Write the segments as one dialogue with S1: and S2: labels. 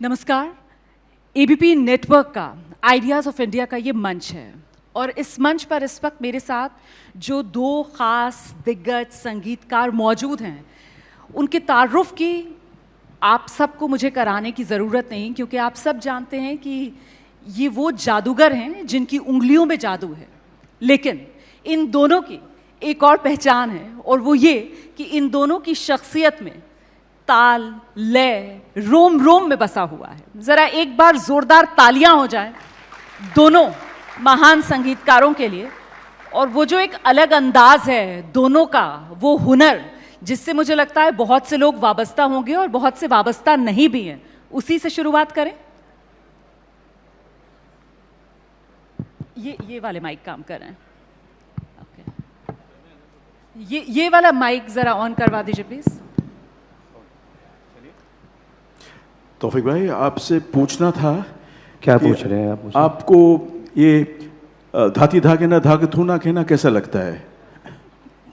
S1: नमस्कार। ABP network का ideas of India का ये मंच है और इस मंच पर इस वक्त मेरे साथ जो दो ख़ास दिग्गज संगीतकार मौजूद हैं, उनके तारुफ की आप सबको मुझे कराने की ज़रूरत नहीं, क्योंकि आप सब जानते हैं कि ये वो जादूगर हैं जिनकी उंगलियों में जादू है। लेकिन इन दोनों की एक और पहचान है और वो ये कि इन दोनों की शख्सियत में ताल, लय, रोम रोम में बसा हुआ है। जरा एक बार जोरदार तालियां हो जाएं दोनों महान संगीतकारों के लिए। और वो जो एक अलग अंदाज है दोनों का, वो हुनर जिससे मुझे लगता है बहुत से लोग वाबस्ता होंगे और बहुत से वाबस्ता नहीं भी हैं, उसी से शुरुआत करें। ये वाले माइक काम कर रहे हैं। ओके, ये वाला माइक जरा ऑन करवा दीजिए प्लीज।
S2: तौफीक भाई, आपसे पूछना था।
S3: क्या पूछ रहे हैं आप?
S2: आपको ये धाती धागे ना धागे थूना कहना कैसा लगता है?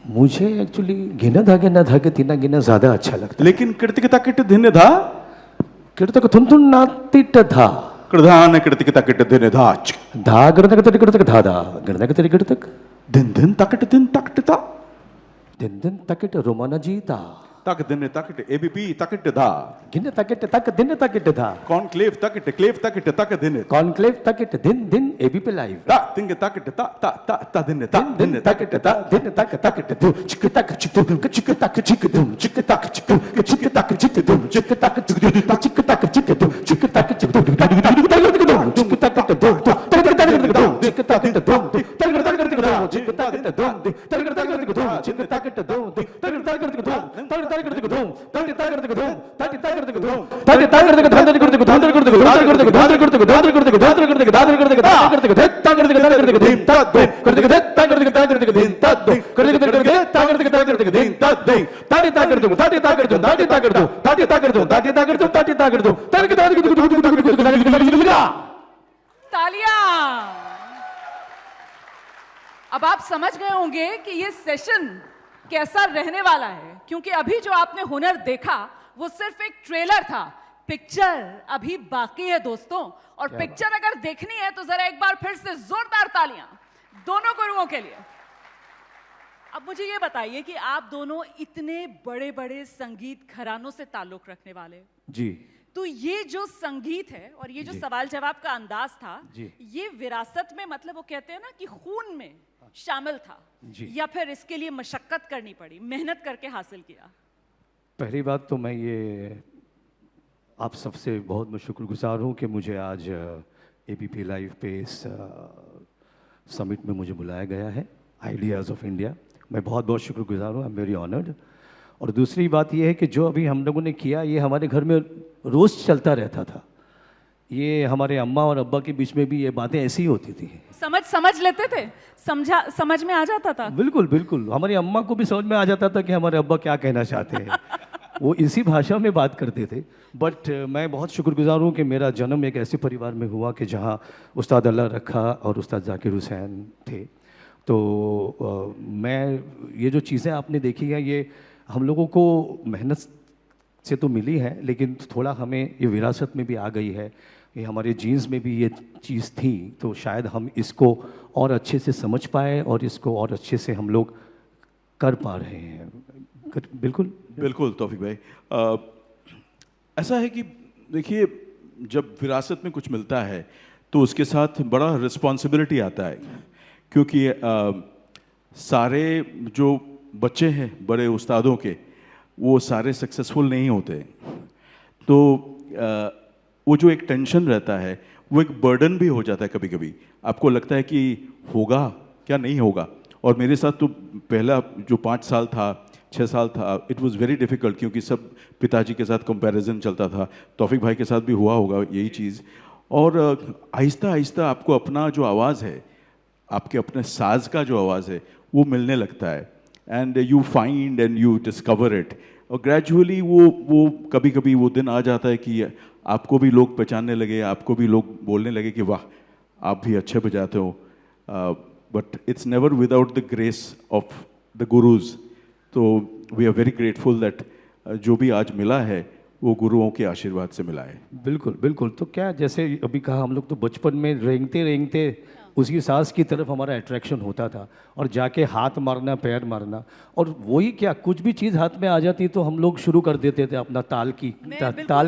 S3: मुझे एक्चुअली घिना धागे ना धागे तीना गिना ज्यादा अच्छा लगता है।
S2: लेकिन कृतिकता किट धिन्य धा
S3: किरतक थुन नातिट था
S2: कृधान कृतिकता किट धिन्य धाच
S3: धा गरतक तरी किरतक धा धा गरतक तरी किरतक
S2: दिन दिन तकट दिन तकटता
S3: दिन दिन तकिट रोमाना जीता
S2: तक दिन तकट एबीपी तकट धा
S3: गिन तकिट तक दिन तकिट था
S2: कॉन्क्लेव तकट क्लेव तकट तक दिन
S3: कॉन्क्लेव तकिट दिन दिन एबीपी लाइव
S2: ता तिंग तकट ता ता ता ता दिन ता
S3: दिन तकिट ता दिन तक तकिट दु चिक तक चिक दुम चिक तक चिक दुम चिक तक चिक दुम चिक तक चिक दुम चिक तक चिक दुम चिक तक चिक दुम चिक तक चिक दुम चिक तक चिक दुम चिक तक चिक दुम चिक तक दुम चिक तक दुम चिक तक
S1: तालियां। अब आप समझ गए होंगे कि ये सेशन कैसा रहने वाला है, क्योंकि अभी जो आपने हुनर देखा वो सिर्फ एक ट्रेलर था। पिक्चर अभी बाकी है दोस्तों, और पिक्चर अगर देखनी है तो जरा एक बार फिर से जोरदार तालियां दोनों गुरुओं के लिए। अब मुझे ये बताइए कि आप दोनों इतने बड़े बड़े संगीत घरानों से ताल्लुक रखने वाले
S3: जी,
S1: तो ये जो संगीत है और ये जो सवाल जवाब का अंदाज था, ये विरासत में, मतलब वो कहते हैं ना कि खून में शामिल था, या फिर इसके लिए मशक्कत करनी पड़ी, मेहनत करके हासिल किया?
S3: पहली बात तो मैं ये आप सबसे बहुत मैं शुक्रगुजार हूँ कि मुझे आज एबीपी लाइव पे इस समिट में मुझे बुलाया गया है, आइडियाज़ ऑफ इंडिया। मैं बहुत बहुत शुक्रगुजार हूँ, आई एम वेरी ऑनर्ड। और दूसरी बात ये है कि जो अभी हम लोगों ने किया, ये हमारे घर में रोज़ चलता रहता था। ये हमारे अम्मा और अब्बा के बीच में भी ये बातें ऐसी ही होती थी।
S1: समझ लेते थे, समझ में आ जाता था।
S3: बिल्कुल बिल्कुल, हमारी अम्मा को भी समझ में आ जाता था कि हमारे अब्बा क्या कहना चाहते हैं। वो इसी भाषा में बात करते थे। बट मैं बहुत शुक्रगुजार हूँ कि मेरा जन्म एक ऐसे परिवार में हुआ कि जहाँ उस्ताद अल्लाह रखा और उस्ताद जाकिर हुसैन थे। तो मैं ये जो चीज़ें आपने देखी हैं, ये हम लोगों को मेहनत से तो मिली है, लेकिन थोड़ा हमें ये विरासत में भी आ गई है, ये हमारे जीन्स में भी ये चीज़ थी। तो शायद हम इसको और अच्छे से समझ पाए और इसको और अच्छे से हम लोग कर पा रहे हैं। बिल्कुल
S2: बिल्कुल तौफीक भाई, ऐसा है कि देखिए, जब विरासत में कुछ मिलता है तो उसके साथ बड़ा रिस्पॉन्सिबिलिटी आता है, क्योंकि सारे जो बच्चे हैं बड़े उस्तादों के, वो सारे सक्सेसफुल नहीं होते। तो वो जो एक टेंशन रहता है, वो एक बर्डन भी हो जाता है। कभी कभी आपको लगता है कि होगा क्या नहीं होगा। और मेरे साथ तो पहला जो 5 साल था, 6 साल था, इट वाज वेरी डिफ़िकल्ट, क्योंकि सब पिताजी के साथ कंपैरिजन चलता था। तौफीक भाई के साथ भी हुआ होगा यही चीज़। और आहिस्ता आहिस्ता आपको अपना जो आवाज़ है, आपके अपने साज का जो आवाज़ है, वो मिलने लगता है। And you find and you discover it. और ग्रेजुअली वो कभी कभी वो दिन आ जाता है कि आपको भी लोग पहचानने लगे, आपको भी लोग बोलने लगे कि वाह आप भी अच्छे बजाते हो। But it's never without the grace of the gurus. तो we are very grateful that जो भी आज मिला है वो गुरुओं के आशीर्वाद से मिला है।
S3: बिल्कुल बिल्कुल। तो क्या जैसे अभी कहा, हम लोग तो बचपन में रेंगते रेंगते उसकी सांस की तरफ हमारा अट्रैक्शन होता था, और जाके हाथ मारना, पैर मारना, और वही क्या कुछ भी चीज़ हाथ में आ जाती तो हम लोग शुरू कर देते थे अपना ताल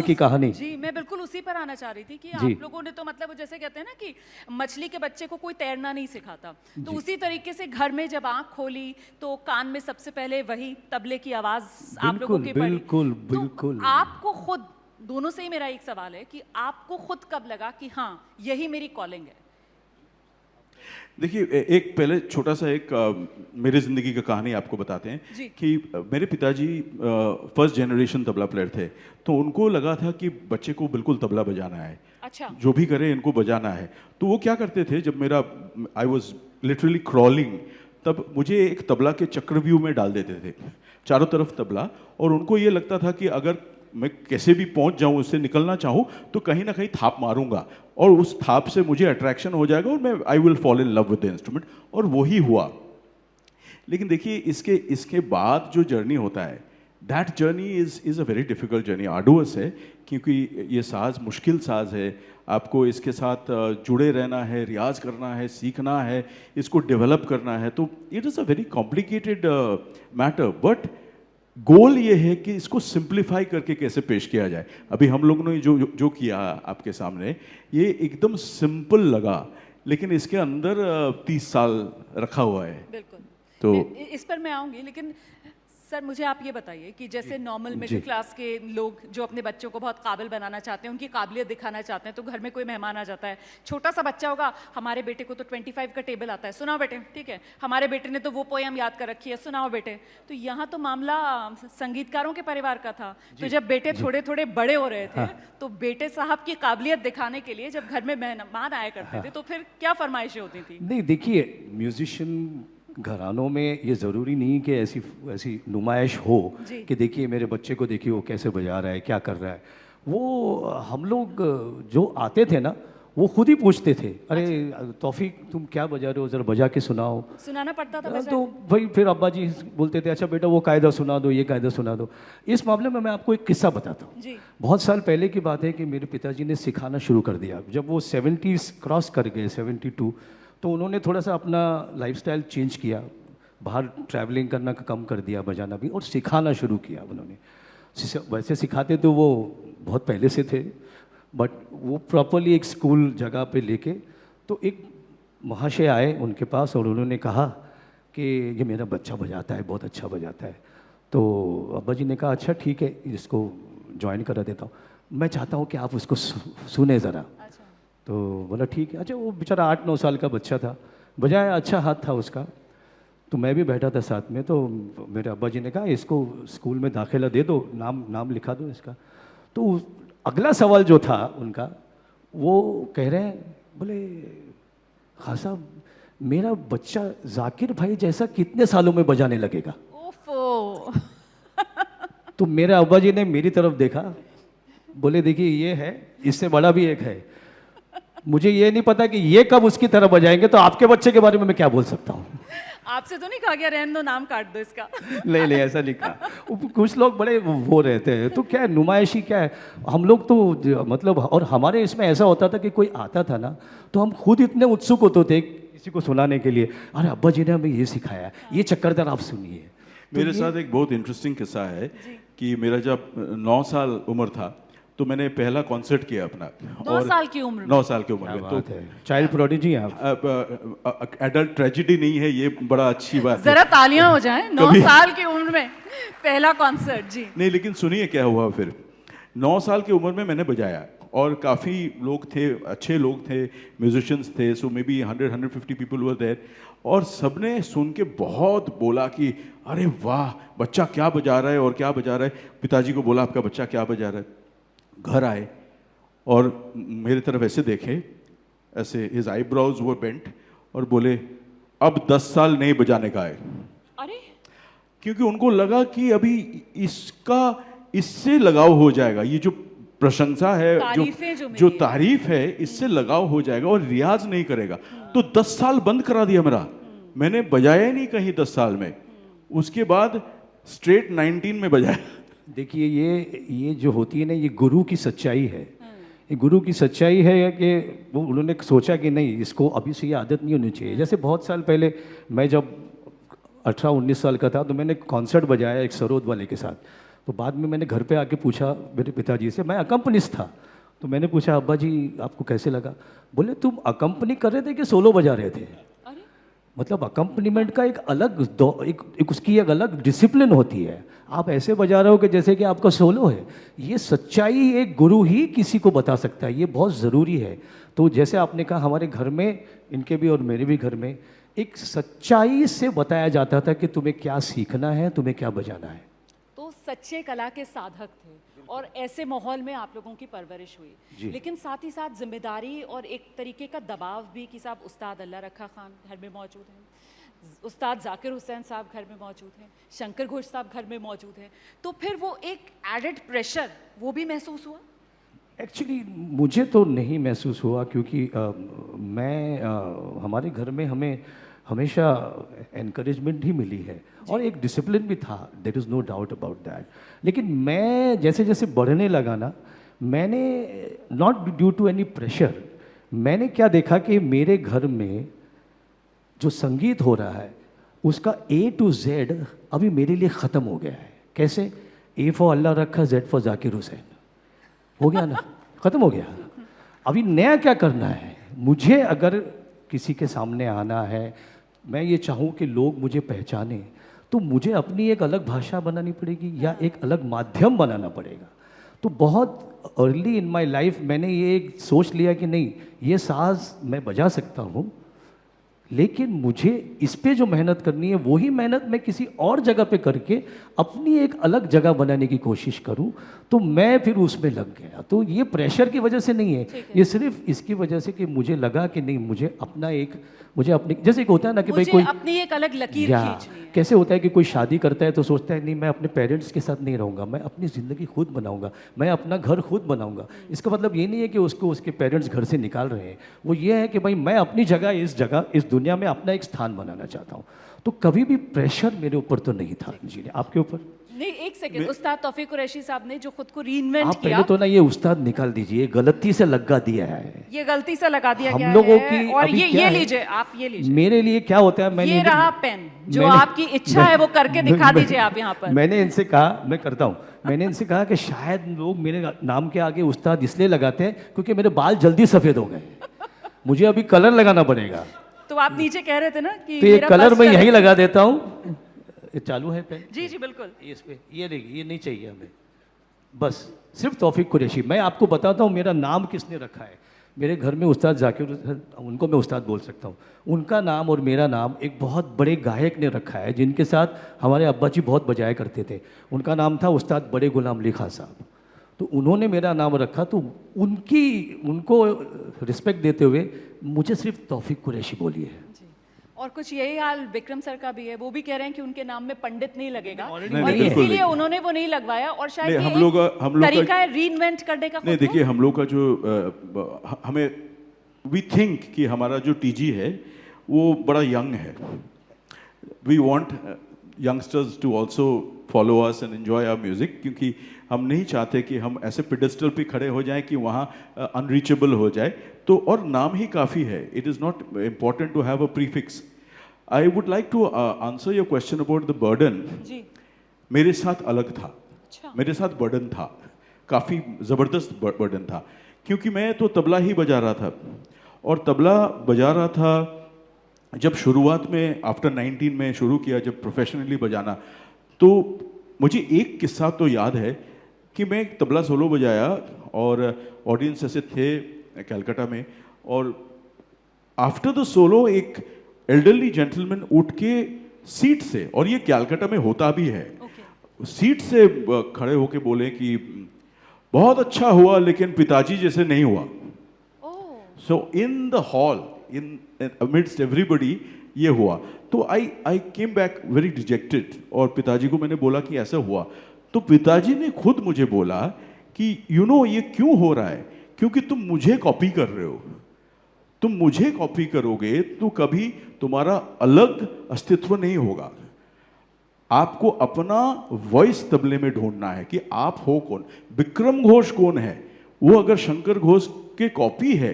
S3: की कहानी।
S1: जी, मैं बिल्कुल उसी पर आना चाह रही थी कि
S3: जी।
S1: आप लोगों ने तो मतलब जैसे कहते हैं ना कि मछली के बच्चे को कोई तैरना नहीं सिखाता, तो उसी तरीके से घर में जब आंख खोली तो कान में सबसे पहले वही तबले की आवाज आप लोगों की पड़ी।
S3: बिल्कुल
S1: तो
S3: बिल्कुल।
S1: आपको खुद, दोनों से ही मेरा एक सवाल है कि आपको खुद कब लगा कि हाँ यही मेरी कॉलिंग है?
S2: देखिए, एक पहले छोटा सा एक मेरे ज़िंदगी का कहानी आपको बताते हैं
S1: जी।
S2: कि मेरे पिताजी फर्स्ट जनरेशन तबला प्लेयर थे, तो उनको लगा था कि बच्चे को बिल्कुल तबला बजाना है,
S1: अच्छा।
S2: जो भी करे इनको बजाना है। तो वो क्या करते थे, जब मेरा आई वॉज लिटरली क्रॉलिंग, तब मुझे एक तबला के चक्रव्यूह में डाल देते थे, चारों तरफ तबला, और उनको ये लगता था कि अगर मैं कैसे भी पहुंच जाऊं, उससे निकलना चाहूं, तो कहीं ना कहीं थाप मारूंगा और उस थाप से मुझे अट्रैक्शन हो जाएगा और मैं I will fall in love with the instrument, और वही हुआ। लेकिन देखिए, इसके बाद जो जर्नी होता है, that journey is a very difficult journey, arduous है, क्योंकि ये साज मुश्किल साज है। आपको इसके साथ जुड़े रहना है, रियाज करना है, सीखना है, इसको डेवलप करना है, तो it is a very complicated matter. But गोल ये है कि इसको सिंप्लीफाई करके कैसे पेश किया जाए। अभी हम लोगों ने जो किया आपके सामने, ये एकदम सिंपल लगा, लेकिन इसके अंदर 30 साल रखा हुआ है।
S1: बिल्कुल।
S2: तो
S1: इस पर मैं आऊंगी, लेकिन सर मुझे आप ये बताइए कि जैसे नॉर्मल मिडिल क्लास के लोग जो अपने बच्चों को बहुत काबिल बनाना चाहते हैं, उनकी काबिलियत दिखाना चाहते हैं, तो घर में कोई मेहमान आ जाता है, छोटा सा बच्चा होगा, हमारे बेटे को तो 25 का टेबल आता है, सुनाओ बेटे, ठीक है, हमारे बेटे ने तो वो पोयम याद कर रखी है, सुनाओ बेटे। तो यहाँ तो मामला संगीतकारों के परिवार का था, तो जब बेटे थोड़े थोड़े बड़े हो रहे थे, तो बेटे साहब की काबिलियत दिखाने के लिए जब घर में मेहमान आया करते थे, तो फिर क्या फरमाइशें होती थी?
S3: नहीं, देखिए, म्यूजिशियन घरानों में ये ज़रूरी नहीं कि ऐसी नुमाइश हो कि देखिए मेरे बच्चे को, देखिए वो कैसे बजा रहा है, क्या कर रहा है। वो हम लोग जो आते थे ना, वो खुद ही पूछते थे, अरे तौफीक तुम क्या बजा रहे हो, ज़रा बजा के सुनाओ।
S1: सुनाना पड़ता था बजा
S3: तो भाई फिर अब्बा जी बोलते थे, अच्छा बेटा वो कायदा सुना दो, ये कायदा सुना दो। इस मामले में मैं आपको एक किस्सा बताता हूँ। बहुत साल पहले की बात है कि मेरे पिताजी ने सिखाना शुरू कर दिया। जब वो 70s क्रॉस कर गए, 72, तो उन्होंने थोड़ा सा अपना लाइफस्टाइल चेंज किया, बाहर ट्रैवलिंग करना कम कर दिया, बजाना भी, और सिखाना शुरू किया उन्होंने। वैसे सिखाते तो वो बहुत पहले से थे, बट वो प्रॉपरली एक स्कूल जगह पे लेके, तो एक महाशय आए उनके पास और उन्होंने कहा कि ये मेरा बच्चा बजाता है, बहुत अच्छा बजाता है। तो अब्बा जी ने कहा अच्छा ठीक है, इसको ज्वाइन करा देता हूँ, मैं चाहता हूँ कि आप उसको सुने ज़रा। तो बोला ठीक है। अच्छा, वो बेचारा 8-9 साल का बच्चा था, बजाया, अच्छा हाथ था उसका। तो मैं भी बैठा था साथ में, तो मेरे अब्बा जी ने कहा इसको स्कूल में दाखिला दे दो, नाम लिखा दो इसका। तो अगला सवाल जो था उनका, वो कह रहे हैं, बोले खान साहब मेरा बच्चा जाकिर भाई जैसा कितने सालों में बजाने लगेगा?
S1: ओफो।
S3: तो मेरे अब्बा जी ने मेरी तरफ देखा, बोले देखिए ये है, इससे बड़ा भी एक है, मुझे ये नहीं पता कि ये कब उसकी तरह बजाएंगे, तो आपके बच्चे के बारे में मैं क्या बोल सकता हूँ।
S1: आपसे तो नहीं कहा गया रहने दो, नाम काट दो इसका?
S3: नहीं, ऐसा नहीं कहा। कुछ लोग बड़े वो रहते हैं, तो क्या है, नुमाइशी क्या है, हम लोग तो मतलब, और हमारे इसमें ऐसा होता था कि कोई आता था ना, तो हम खुद इतने उत्सुक होते थे किसी को सुनाने के लिए, अरे अब्बा जी ने हमें ये सिखाया, ये चक्करदार आप सुनिए।
S2: मेरे साथ एक बहुत इंटरेस्टिंग किस्सा है कि मेरा जब 9 साल उम्र था, तो मैंने पहला कॉन्सर्ट किया अपना।
S1: 9 साल की उम्र में?
S2: 9 साल की उम्र में। तो
S3: चाइल्ड प्रोडिजी हैं आप।
S2: एडल्ट ट्रेजेडी नहीं है ये, बड़ा अच्छी बात है।
S1: जरा तालियां हो जाएं। 9 साल की उम्र में पहला कॉन्सर्ट। जी
S2: नहीं, लेकिन सुनिए क्या हुआ फिर। 9 साल की उम्र में मैंने बजाया, और काफ़ी लोग थे, अच्छे लोग थे, म्यूजिशियंस थे, so maybe 100-150 people were there, और सबने सुन के बहुत बोला कि अरे वाह बच्चा क्या बजा रहा है और क्या बजा रहा है। पिताजी को बोला आपका बच्चा क्या बजा रहा है। घर आए और मेरे तरफ ऐसे देखे, ऐसे हिज आईब्राउज वर बेंट, और बोले अब 10 साल नहीं बजाने का है।
S1: अरे,
S2: क्योंकि उनको लगा कि अभी इससे लगाव हो जाएगा, ये जो प्रशंसा है, जो तारीफ है, इससे लगाव हो जाएगा और रियाज नहीं करेगा। तो 10 साल बंद करा दिया मेरा, मैंने बजाया ही नहीं कहीं 10 साल में। उसके बाद स्ट्रेट 19 में बजाया।
S3: देखिए ये जो होती है ना, ये गुरु की सच्चाई है। ये गुरु की सच्चाई है कि वो उन्होंने सोचा कि नहीं, इसको अभी से ये आदत नहीं होनी चाहिए। जैसे बहुत साल पहले मैं जब 18-19 साल का था तो मैंने कॉन्सर्ट बजाया एक सरोद वाले के साथ। तो बाद में मैंने घर पे आके पूछा मेरे पिताजी से, मैं अकम्पनिस्ट था, तो मैंने पूछा अब्बा जी आपको कैसे लगा? बोले तुम अकम्पनी कर रहे थे कि सोलो बजा रहे थे? मतलब अकम्पनीमेंट का एक अलग एक उसकी एक अलग डिसिप्लिन होती है। आप ऐसे बजा रहे हो कि जैसे कि आपका सोलो है। ये सच्चाई एक गुरु ही किसी को बता सकता है, ये बहुत ज़रूरी है। तो जैसे आपने कहा, हमारे घर में, इनके भी और मेरे भी घर में, एक सच्चाई से बताया जाता था कि तुम्हें क्या सीखना है, तुम्हें क्या बजाना है।
S1: तो सच्चे कला के साधक थे और ऐसे माहौल में आप लोगों की परवरिश हुई, लेकिन साथ ही साथ जिम्मेदारी और एक तरीके का दबाव भी कि साहब उस्ताद अल्लाह रखा खान घर में मौजूद हैं, उस्ताद जाकिर हुसैन साहब घर में मौजूद हैं, शंकर घोष साहब घर में मौजूद हैं, तो फिर वो एक एडेड प्रेशर वो भी महसूस हुआ?
S3: एक्चुअली मुझे तो नहीं महसूस हुआ, क्योंकि हमारे घर में हमें हमेशा एनकरेजमेंट ही मिली है और एक डिसिप्लिन भी था, there is no doubt about that. लेकिन मैं जैसे जैसे बढ़ने लगा ना, मैंने not due to any pressure, मैंने क्या देखा कि मेरे घर में जो संगीत हो रहा है उसका A to Z अभी मेरे लिए ख़त्म हो गया है। कैसे? A फॉर अल्लाह रखा, Z फॉर जाकिर हुसैन, हो गया ना, ख़त्म हो गया। अभी नया क्या करना है? मुझे अगर किसी के सामने आना है, मैं ये चाहूँ कि लोग मुझे पहचाने, तो मुझे अपनी एक अलग भाषा बनानी पड़ेगी या एक अलग माध्यम बनाना पड़ेगा। तो बहुत अर्ली इन माय लाइफ मैंने ये एक सोच लिया कि नहीं, ये साज मैं बजा सकता हूँ, लेकिन मुझे इस पे जो मेहनत करनी है वही मेहनत मैं किसी और जगह पे करके अपनी एक अलग जगह बनाने की कोशिश करूं। तो मैं फिर उसमें लग गया। तो ये प्रेशर की वजह से नहीं है, ये सिर्फ इसकी वजह से कि मुझे लगा कि नहीं, मुझे अपनी जैसे एक होता है ना कि भाई कोई
S1: अपनी एक अलग लकीर खींचनी है।
S3: कैसे होता है कि कोई शादी करता है तो सोचता है नहीं, मैं अपने पेरेंट्स के साथ नहीं रहूँगा, मैं अपनी ज़िंदगी खुद बनाऊँगा, मैं अपना घर खुद बनाऊँगा। इसका मतलब ये नहीं है कि उसको उसके पेरेंट्स घर से निकाल रहे हैं, वो ये है कि भाई मैं अपनी जगह इस दुनिया में अपना एक स्थान बनाना चाहता हूँ। तो कभी भी प्रेशर मेरे ऊपर तो नहीं था। जी आपके ऊपर
S1: नहीं, एक सेकंड, उस्ताद तौफीक कुरैशी साहब ने जो खुद को रीइन्वेंट किया,
S3: पहले तो ना ये उस्ताद निकाल दीजिए, गलती से लगा दिया है,
S1: ये गलती से लगा दिया
S3: हम
S1: गया
S3: लोगों
S1: है।
S3: की।
S1: और ये लीजिए, आप ये लीजिए,
S3: मेरे लिए क्या होता है,
S1: ये रहा पेन, जो आपकी इच्छा है वो करके दिखा दीजिए आप यहाँ पर।
S3: मैंने इनसे कहा, मैं करता हूँ, मैंने इनसे कहा कि शायद लोग मेरे नाम के आगे उस्ताद इसलिए लगाते हैं क्योंकि मेरे बाल जल्दी सफ़ेद हो गए, मुझे अभी कलर लगाना पड़ेगा।
S1: तो आप नीचे कह रहे थे ना कि
S3: तो ये कलर मैं यहीं लगा देता हूँ। ये चालू है पेन?
S1: जी जी बिल्कुल।
S3: इस पे ये नहीं चाहिए हमें, बस सिर्फ तौफीक कुरैशी। मैं आपको बताता हूँ मेरा नाम किसने रखा है। मेरे घर में उस्ताद जाकिर, उनको मैं उस्ताद बोल सकता हूँ, उनका नाम और मेरा नाम एक बहुत बड़े गायक ने रखा है जिनके साथ हमारे अब्बा जी बहुत बजाया करते थे। उनका नाम था उस्ताद बड़े गुलाम अली खान साहब। तो उन्होंने मेरा नाम रखा, तो उनको रिस्पेक्ट देते हुए मुझे सिर्फ तौफीक कुरैशी बोलिए।
S1: और कुछ यही हाल विक्रम सर का भी है, वो भी कह रहे हैं कि उनके नाम में पंडित नहीं लगेगा और इसीलिए उन्होंने वो नहीं लगवाया। और शायद
S2: हम लोग
S1: तरीका है रीइन्वेंट करने का।
S2: नहीं, देखिए हम लोग का जो हमें वी थिंक कि हमारा जो टीजी है वो बड़ा यंग है। We want youngsters to also follow us and enjoy our music, क्योंकि हम नहीं चाहते कि हम ऐसे पेडेस्टल पे खड़े हो जाएं कि वहाँ अनरीचेबल हो जाए। तो और नाम ही काफ़ी है, it is not important to have a prefix. I would like to answer your question about the burden.
S1: जी,
S2: मेरे साथ अलग था।
S1: अच्छा।
S2: मेरे साथ बर्डन था, काफ़ी ज़बरदस्त बर्डन था, क्योंकि मैं तो तबला ही बजा रहा था। और तबला बजा रहा था जब शुरुआत में आफ्टर 19 में शुरू किया, जब प्रोफेशनली बजाना, तो मुझे एक किस्सा तो याद है कि मैं एक तबला सोलो बजाया और ऑडियंस ऐसे थे कलकत्ता में, और आफ्टर द सोलो एक एल्डरली जेंटलमैन उठ के सीट से, और ये कलकत्ता में होता भी है, सीट से खड़े होके बोले कि बहुत अच्छा हुआ लेकिन पिताजी जैसे नहीं हुआ। So in the hall, in amidst everybody ये हुआ। तो I came back very dejected, और पिताजी को मैंने बोला कि ऐसा हुआ। तो पिताजी ने खुद मुझे बोला कि यू नो ये क्यों हो रहा है, क्योंकि तुम मुझे कॉपी कर रहे हो। तुम मुझे कॉपी करोगे तो कभी तुम्हारा अलग अस्तित्व नहीं होगा। आपको अपना वॉइस तबले में ढूंढना है कि आप हो कौन। विक्रम घोष कौन है, वो अगर शंकर घोष के कॉपी है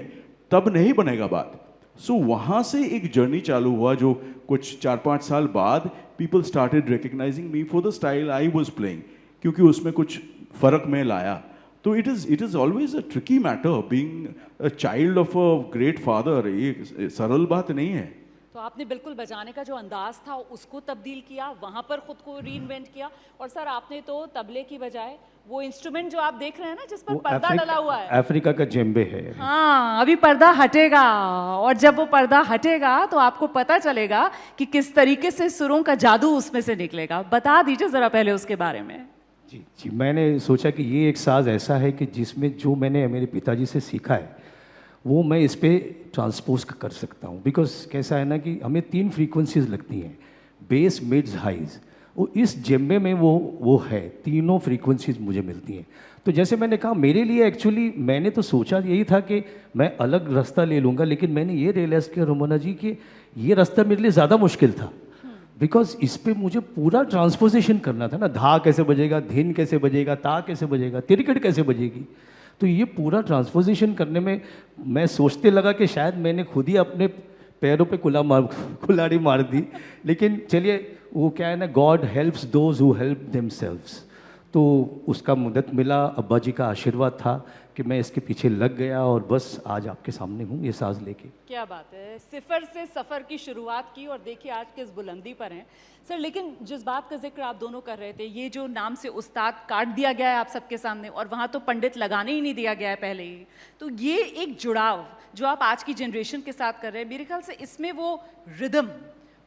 S2: तब नहीं बनेगा बात। सो वहाँ से एक जर्नी चालू हुआ जो कुछ 4-5 साल बाद people started recognising me for the style I was playing, क्योंकि उसमें कुछ फर्क मैं लाया। तो it is always a tricky matter being a child of a great father. ये सरल बात नहीं है।
S1: तो आपने बिल्कुल बजाने का जो अंदाज था उसको तब्दील किया, वहाँ पर खुद को रीइन्वेंट किया। और सर आपने तो तबले की बजाय वो इंस्ट्रूमेंट जो आप देख रहे हैं ना जिस पर पर्दा डला हुआ है,
S3: अफ्रीका का जेम्बे है।
S1: हाँ, अभी पर्दा हटेगा और जब वो पर्दा हटेगा तो आपको पता चलेगा कि किस तरीके से सुरों का जादू उसमें से निकलेगा। बता दीजिए जरा पहले उसके बारे में।
S3: जी, मैंने सोचा कि ये एक साज ऐसा है कि जिसमें जो मैंने मेरे पिताजी से सीखा है वो मैं इस पर ट्रांसपोज कर सकता हूँ। बिकॉज कैसा है ना कि हमें 3 फ्रीक्वेंसीज लगती हैं, बेस, मिड्स, हाइज। वो इस जेम्बे में वो है, तीनों फ्रीक्वेंसीज मुझे मिलती हैं। तो जैसे मैंने कहा, मेरे लिए एक्चुअली मैंने तो सोचा यही था कि मैं अलग रास्ता ले लूँगा, लेकिन मैंने ये रियलाइज़ किया रोमना जी कि ये रास्ता मेरे लिए ज़्यादा मुश्किल था। बिकॉज इस पर मुझे पूरा ट्रांसपोजिशन करना था ना, धा कैसे बजेगा, धिन कैसे बजेगा, ता कैसे बजेगा, तिरकट कैसे बजेगी। तो ये पूरा ट्रांसपोजिशन करने में मैं सोचते लगा कि शायद मैंने खुद ही अपने पैरों पे कुल्हाड़ी मार दी। लेकिन चलिए, वो क्या है ना, God helps those who help themselves. तो उसका मदद मिला, अब्बा जी का आशीर्वाद था कि मैं इसके पीछे लग गया और बस आज आपके सामने हूँ ये साज लेके।
S1: क्या बात है, सिफर से सफ़र की शुरुआत की और देखिए आज किस बुलंदी पर हैं सर। लेकिन जिस बात का जिक्र आप दोनों कर रहे थे, ये जो नाम से उस्ताद काट दिया गया है आप सबके सामने और वहाँ तो पंडित लगाने ही नहीं दिया गया है पहले ही, तो ये एक जुड़ाव जो आप आज की जनरेशन के साथ कर रहे हैं, मेरे ख्याल से इसमें वो रिदम,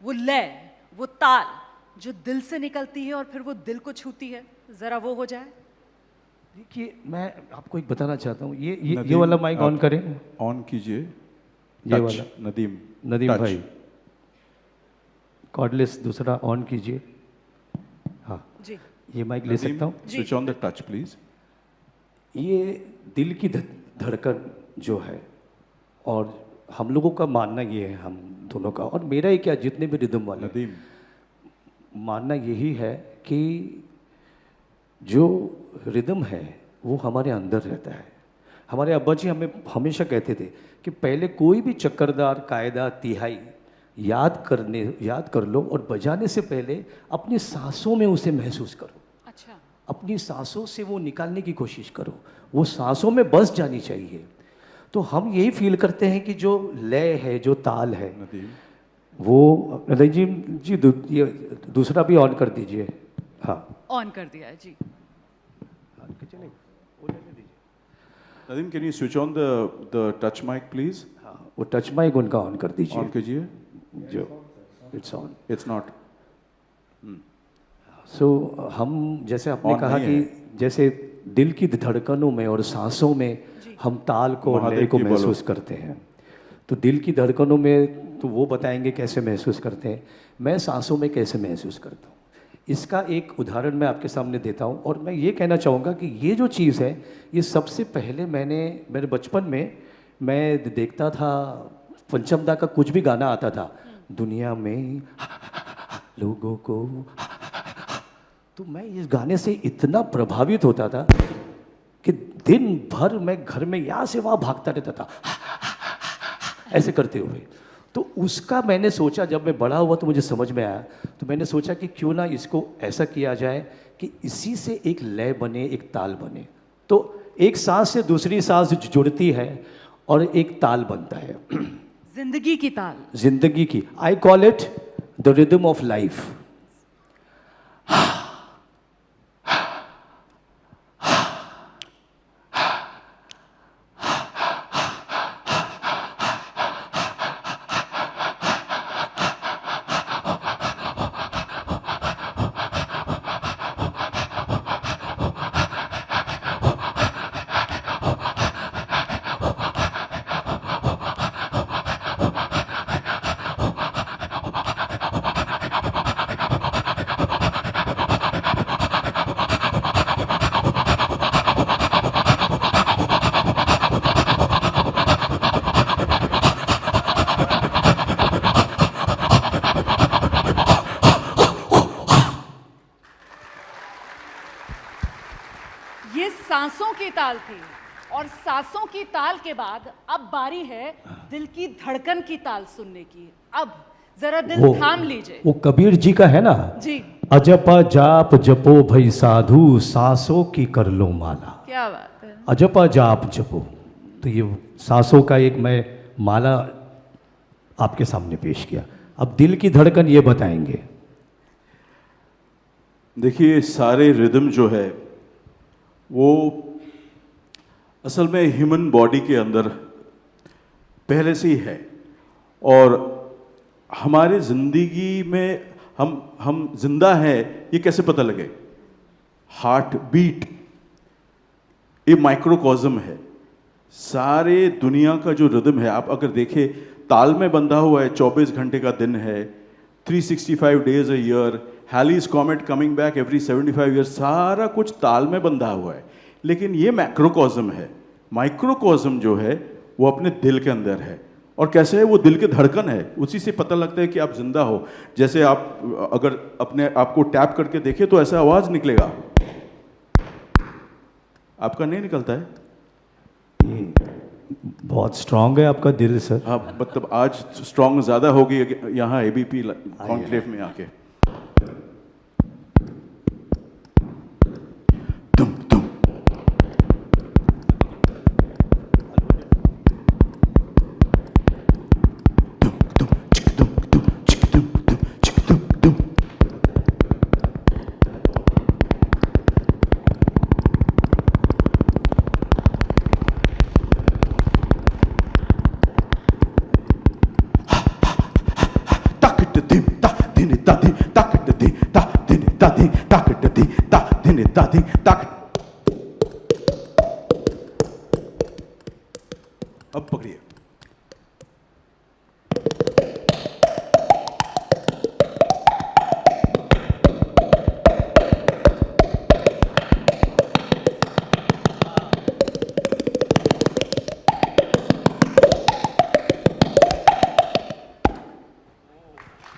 S1: वो लय, वो ताल जो दिल से निकलती है और फिर वो दिल को छूती है, ज़रा वो हो जाए।
S3: देखिए, मैं आपको एक बताना चाहता हूँ, ये वाला माइक ऑन करें,
S2: ऑन कीजिए,
S3: ये वाला। नदीम
S2: touch.
S3: भाई, कॉर्डलेस दूसरा ऑन कीजिए। हाँ
S1: जी,
S3: ये माइक ले सकता हूँ?
S2: Switch on the touch please.
S3: ये दिल की धड़कन जो है, और हम लोगों का मानना ये है, हम दोनों का और मेरा ही क्या, जितने भी रिदम वाले,
S2: नदीम,
S3: मानना यही है कि जो रिदम है वो हमारे अंदर रहता है। हमारे अब्बा जी हमें हमेशा कहते थे कि पहले कोई भी चक्करदार, कायदा, तिहाई याद कर लो और बजाने से पहले अपनी सांसों में उसे महसूस करो।
S1: अच्छा,
S3: अपनी सांसों से वो निकालने की कोशिश करो, वो सांसों में बस जानी चाहिए। तो हम यही फील करते हैं कि जो लय है, जो ताल है,
S2: नदीम,
S3: वो नदीम जी ये दूसरा भी ऑन कर दीजिए। हाँ,
S1: ऑन कर दिया है जी।
S2: Nadeem, can you switch on the touch mic please?
S3: हाँ, वो टच माइक उनका ऑन कर दीजिए।
S2: ऑन कीजिए।
S3: जो इट्स ऑन,
S2: इट्स नॉट।
S3: सो हम जैसे आपने
S2: On
S3: कहा
S2: नहीं
S3: कि
S2: है।
S3: जैसे दिल की धड़कनों में और सांसों में हम ताल को और
S2: महादेव
S3: लय को
S2: की बोलो।
S3: महसूस करते हैं। तो दिल की धड़कनों में तो वो बताएंगे कैसे महसूस करते हैं, मैं सांसों में कैसे महसूस करता हूँ। इसका एक उदाहरण मैं आपके सामने देता हूँ और मैं ये कहना चाहूँगा कि ये जो चीज़ है, ये सबसे पहले मेरे बचपन में मैं देखता था, पंचमदा का कुछ भी गाना आता था, दुनिया में लोगों को, तो मैं इस गाने से इतना प्रभावित होता था कि दिन भर मैं घर में यहाँ से वहाँ भागता रहता था ऐसे करते हुए। तो उसका मैंने सोचा, जब मैं बड़ा हुआ तो मुझे समझ में आया, तो मैंने सोचा कि क्यों ना इसको ऐसा किया जाए कि इसी से एक लय बने, एक ताल बने। तो एक सांस से दूसरी सांस जुड़ती है और एक ताल बनता है,
S1: जिंदगी की ताल,
S3: जिंदगी की। I call it the rhythm of life.
S1: सांसों की ताल थी, और सांसों की ताल के बाद अब बारी है दिल की धड़कन की ताल सुनने की। अब जरा दिल थाम लीजिए।
S3: वो कबीर जी का है ना,
S1: जी,
S3: अजपा जाप जपो भई साधु, सांसों की कर लो माला।
S1: क्या बात है।
S3: अजपा जाप जपो, तो ये सांसों का एक मैं माला आपके सामने पेश किया। अब दिल की धड़कन ये बताएंगे।
S2: देखिए, सारे रिदम जो है वो असल में ह्यूमन बॉडी के अंदर पहले से ही है, और हमारे जिंदगी में हम जिंदा हैं ये कैसे पता लगे? हार्ट बीट ये माइक्रोकॉज्म है। सारे दुनिया का जो रिदम है, आप अगर देखें, ताल में बंधा हुआ है। 24 घंटे का दिन है, 365 days a year, Halley's comet coming back every 75 year, सारा कुछ ताल में बंधा हुआ है। लेकिन ये मैक्रोकॉज्म है। माइक्रोकॉज्म जो है वो अपने दिल के अंदर है। और कैसे है? वो दिल की धड़कन है, उसी से पता लगता है कि आप जिंदा हो। जैसे आप अगर अपने आप को टैप करके देखें तो ऐसा आवाज निकलेगा, आपका नहीं निकलता है।
S3: बहुत स्ट्रांग है आपका दिल सर।
S2: हाँ, मतलब आज स्ट्रांग ज्यादा होगी यहाँ एबीपी कॉन्क्लेव में आके। तुम अब पकड़िए।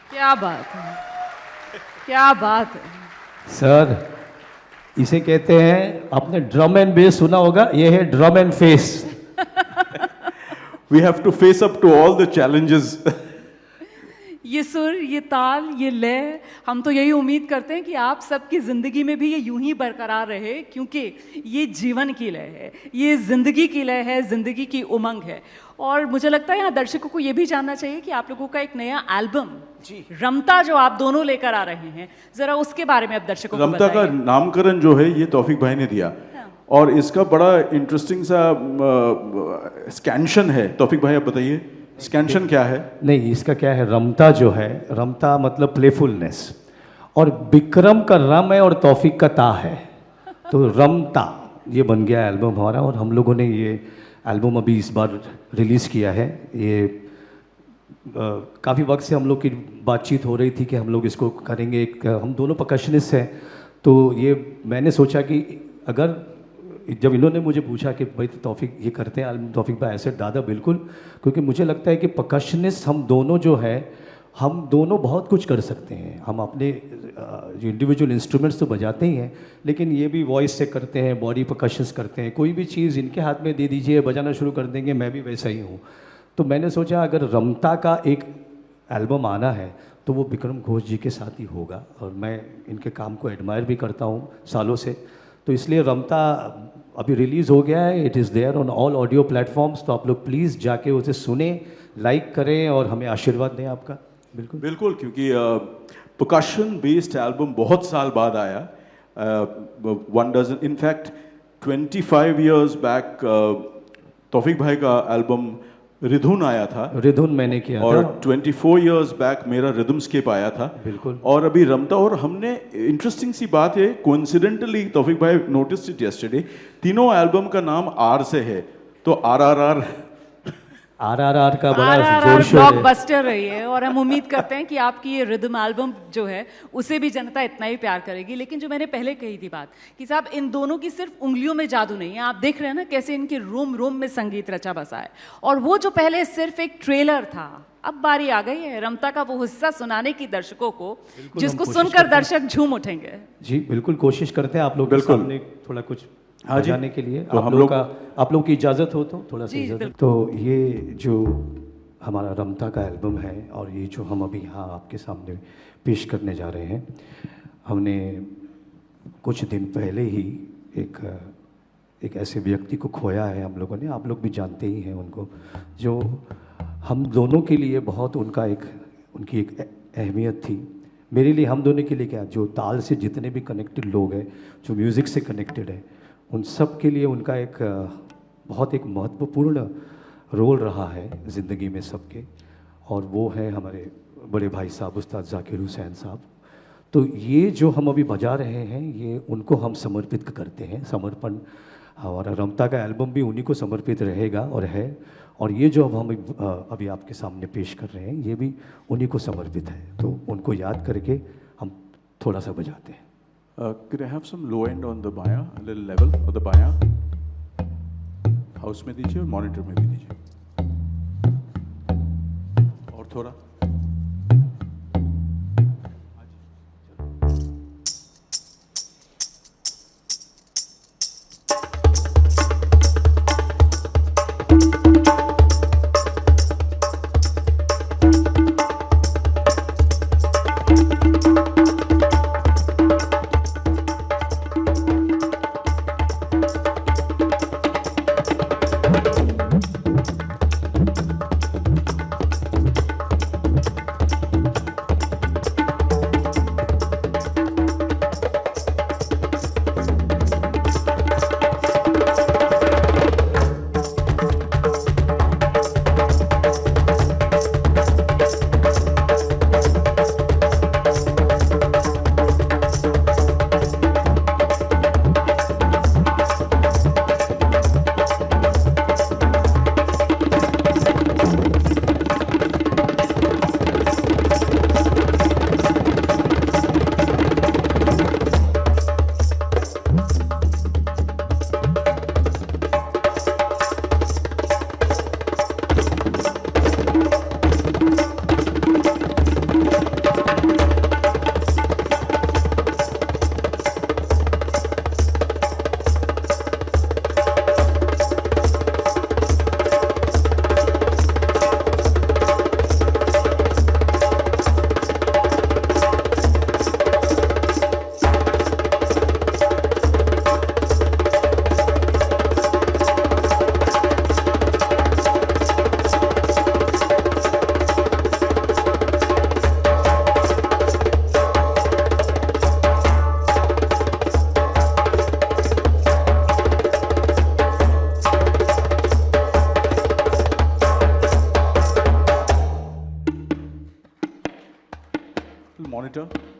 S1: क्या बात है, क्या बात है।
S3: सर इसे कहते हैं, आपने ड्रम एंड बेस सुना होगा, ये है drum and face.
S2: We have to face up to all the challenges.
S1: ये सुर, ये ताल, ये लय, हम तो यही उम्मीद करते हैं कि आप सबकी जिंदगी में भी ये यूं ही बरकरार रहे, क्योंकि ये जीवन की लय है, ये जिंदगी की लय है, जिंदगी की उमंग है। और मुझे लगता है यहाँ दर्शकों को ये भी जानना चाहिए कि आप लोगों का एक नया एल्बम रमता जो आप दोनों लेकर आ रहे हैं, जरा उसके बारे में आप दर्शकों को
S2: रमता का
S1: बताइए।
S2: नामकरण जो है ये तौफीक भाई ने दिया, और इसका बड़ा इंटरेस्टिंग सा स्कैंशन है। तौफीक भाई आप बताइए, स्कैंशन क्या है?
S3: नहीं, इसका क्या है, रमता जो है, रमता मतलब प्लेफुलनेस, और विक्रम का रम है और तौफीक का ता है, तो रमता ये बन गया एल्बम हमारा। और हम लोगों ने ये एल्बम अभी इस बार रिलीज़ किया है। ये काफ़ी वक्त से हम लोग की बातचीत हो रही थी कि हम लोग इसको करेंगे। हम दोनों परकशनिस्ट हैं, तो ये मैंने सोचा कि अगर जब इन्होंने मुझे पूछा कि भाई तो तौफीक ये करते हैं, तौफीक भाई ऐसे दादा बिल्कुल, क्योंकि मुझे लगता है कि परकशनिस्ट हम दोनों जो है, हम दोनों बहुत कुछ कर सकते हैं। हम अपने जो इंडिविजुअल इंस्ट्रूमेंट्स तो बजाते ही हैं, लेकिन ये भी वॉइस से करते हैं, बॉडी परकशंस करते हैं। कोई भी चीज़ इनके हाथ में दे दीजिए, बजाना शुरू कर देंगे, मैं भी वैसा ही हूँ। तो मैंने सोचा अगर रमता का एक एल्बम आना है तो वो विक्रम घोष जी के साथ ही होगा, और मैं इनके काम को एडमायर भी करता हूँ सालों से। तो इसलिए रमता अभी रिलीज़ हो गया है, it is there on all audio platforms. तो आप लोग प्लीज़ जाके उसे सुने, लाइक करें और हमें आशीर्वाद दें आपका। बिल्कुल
S2: बिल्कुल, क्योंकि परकशन बेस्ड एल्बम बहुत साल बाद आया। One dozen, in fact 25 years back Taufiq भाई का एल्बम रिधुन आया था,
S3: रिधुन मैंने किया
S2: और
S3: था।
S2: 24 years बैक मेरा रिदमस्केप आया था।
S3: बिल्कुल।
S2: और अभी रमता, और हमने इंटरेस्टिंग सी बात है, कोइंसिडेंटली तौफीक भाई नोटिस इट यस्टरडे, तीनों एल्बम का नाम आर से है, तो आरआरआर
S3: आरआरआर का बड़ा
S1: आरआरआर
S3: जोर शोर है।
S1: ब्लॉकबस्टर रही है, और हम उम्मीद करते हैं कि आपकी ये रिदम एल्बम जो है उसे भी जनता इतना ही प्यार करेगी। लेकिन जो मैंने पहले कही थी बात कि साहब इन दोनों की सिर्फ उंगलियों में जादू नहीं है, आप देख रहे हैं ना कैसे इनके रोम रोम में संगीत रचा बसा है। और वो जो पहले सिर्फ एक ट्रेलर था, अब बारी आ गई है रमता का वो हिस्सा सुनाने की दर्शकों को, जिसको सुनकर दर्शक झूम उठेंगे।
S3: जी बिल्कुल, कोशिश करते हैं आप लोग
S2: बिल्कुल।
S3: सामने थोड़ा कुछ
S2: हाँ जी।
S3: बजाने के लिए
S2: तो
S3: आप
S2: हम
S3: लोग
S2: लोग-
S3: का, आप लोग की इजाज़त हो तो थोड़ा सा
S1: जी,
S3: इजाज़त।
S1: बिल्कुल।
S3: तो ये जो हमारा रमता का एल्बम है और ये जो हम अभी यहाँ आपके सामने पेश करने जा रहे हैं, हमने कुछ दिन पहले ही एक एक ऐसे व्यक्ति को खोया है हम लोगों ने, आप लोग भी जानते ही हैं उनको, जो हम दोनों के लिए बहुत उनकी एक अहमियत थी। मेरे लिए, हम दोनों के लिए क्या, जो ताल से जितने भी कनेक्टेड लोग हैं, जो म्यूज़िक से कनेक्टेड है, उन सब के लिए उनका बहुत एक महत्वपूर्ण रोल रहा है ज़िंदगी में सबके, और वो है हमारे बड़े भाई साहब उस्ताद ज़ाकिर हुसैन साहब। तो ये जो हम अभी बजा रहे हैं, ये उनको हम समर्पित करते हैं। समर्पण, हमारा रमता का एल्बम भी उन्हीं को समर्पित रहेगा और है, और ये जो अब हम अभी आपके सामने पेश कर रहे हैं, ये भी उन्हीं को समर्पित है। तो उनको याद करके हम थोड़ा सा बजाते हैं।
S2: Could I have some low end on the baya, a little level of the baya? House में दीजिए और मॉनिटर में भी दीजिए, और थोड़ा। Monitor.